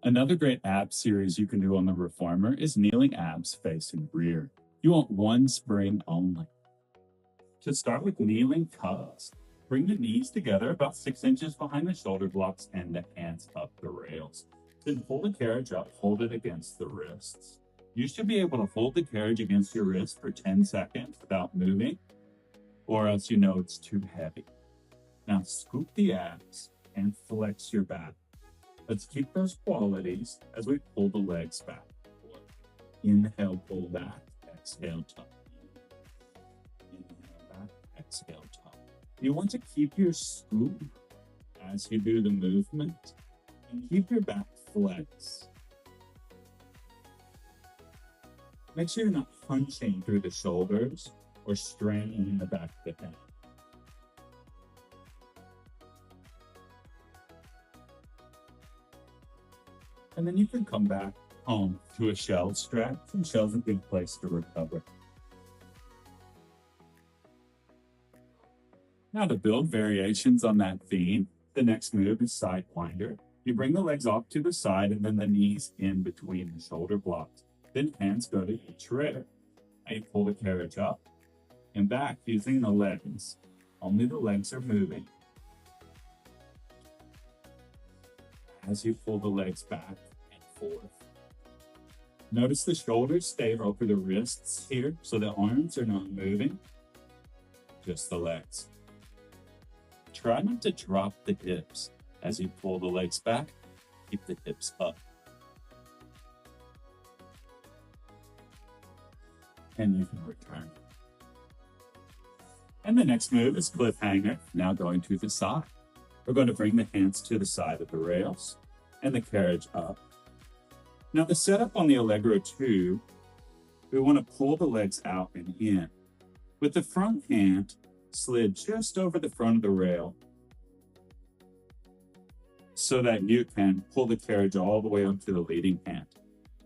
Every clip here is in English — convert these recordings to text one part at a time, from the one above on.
Another great ab series you can do on the reformer is kneeling abs facing rear. You want one spring only. To start with kneeling tucks, bring the knees together about 6 inches behind the shoulder blocks and the hands up the rails. Then pull the carriage up, hold it against the wrists. You should be able to hold the carriage against your wrist for 10 seconds without moving, or else you know it's too heavy. Now scoop the abs and flex your back. Let's keep those qualities as we pull the legs back. Inhale, pull back. Exhale, tuck. Inhale, back. Exhale, tuck. You want to keep your scoop as you do the movement and keep your back flexed. Make sure you're not punching through the shoulders or straining the back of the head. And then you can come back home to a shell stretch, and shell's a good place to recover. Now to build variations on that theme, the next move is Sidewinder. You bring the legs off to the side and then the knees in between the shoulder blocks. Then hands go to each rib. Now you pull the carriage up and back using the legs. Only the legs are moving. As you pull the legs back and forth. Notice the shoulders stay over the wrists here, so the arms are not moving, just the legs. Try not to drop the hips as you pull the legs back. Keep the hips up. And you can return. And the next move is Cliffhanger, now going to the side. We're going to bring the hands to the side of the rails and the carriage up. Now the setup on the Allegro 2, we want to pull the legs out and in. With the front hand slid just over the front of the rail so that you can pull the carriage all the way up to the leading hand.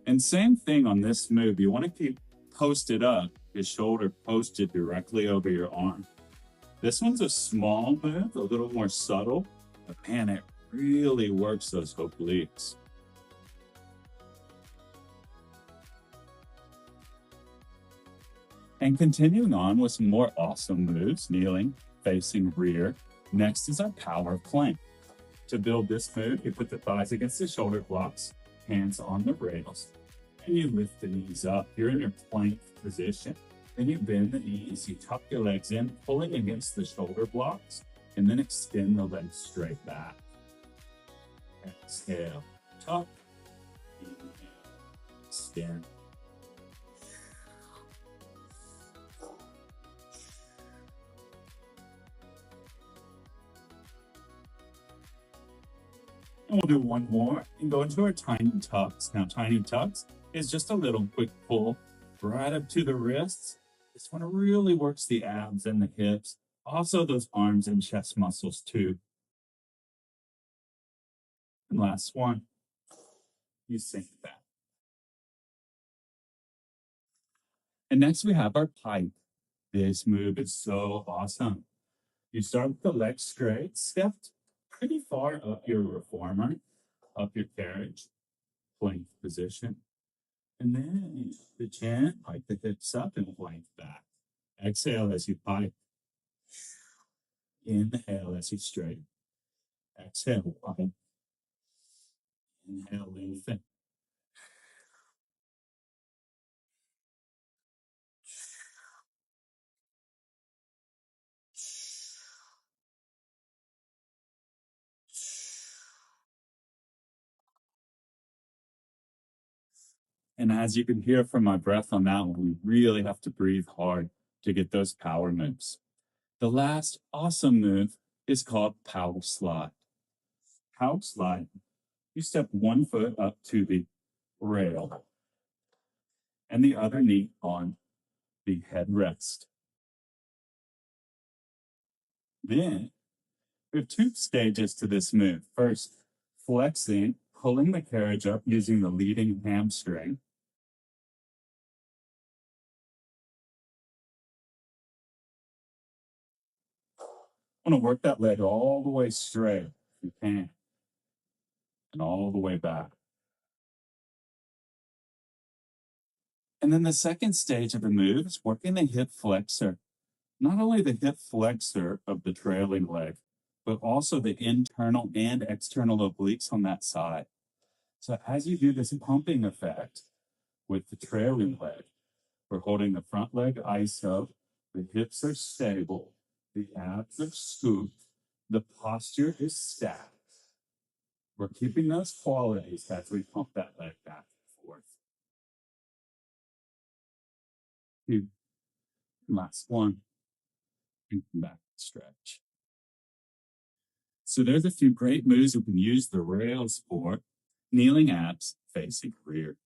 And same thing on this move, you want to keep posted up, your shoulder posted directly over your arm. This one's a small move, a little more subtle, but man, it really works those obliques. And continuing on with some more awesome moves, kneeling, facing rear. Next is our power plank. To build this move, you put the thighs against the shoulder blocks, hands on the rails, and you lift the knees up. You're in your plank position. Then you bend the knees, you tuck your legs in, pulling against the shoulder blocks, and then extend the legs straight back. Exhale, tuck, inhale, extend. And we'll do one more and go into our tiny tucks. Now, tiny tucks is just a little quick pull right up to the wrists. This one really works the abs and the hips, also those arms and chest muscles too. And last one, you sink that. And next we have our pike. This move is so awesome. You start with the legs straight, stepped pretty far up your reformer, up your carriage, plank position. And then the chin, pike the hips up and plank back. Exhale as you pike. Inhale as you straighten. Exhale, pike. Inhale, lengthen. And as you can hear from my breath on that one, we really have to breathe hard to get those power moves. The last awesome move is called power slide. Power slide, you step one foot up to the rail and the other knee on the headrest. Then we have two stages to this move. First, flexing, pulling the carriage up using the leading hamstring. I want to work that leg all the way straight if you can, and all the way back. And then the second stage of the move is working the hip flexor. Not only the hip flexor of the trailing leg, but also the internal and external obliques on that side. So as you do this pumping effect with the trailing leg, we're holding the front leg iso, the hips are stable, the abs are scooped, the posture is stacked. We're keeping those qualities as we pump that leg back and forth. Last one. And come back and stretch. So there's a few great moves we can use the rails for. Kneeling abs facing rear.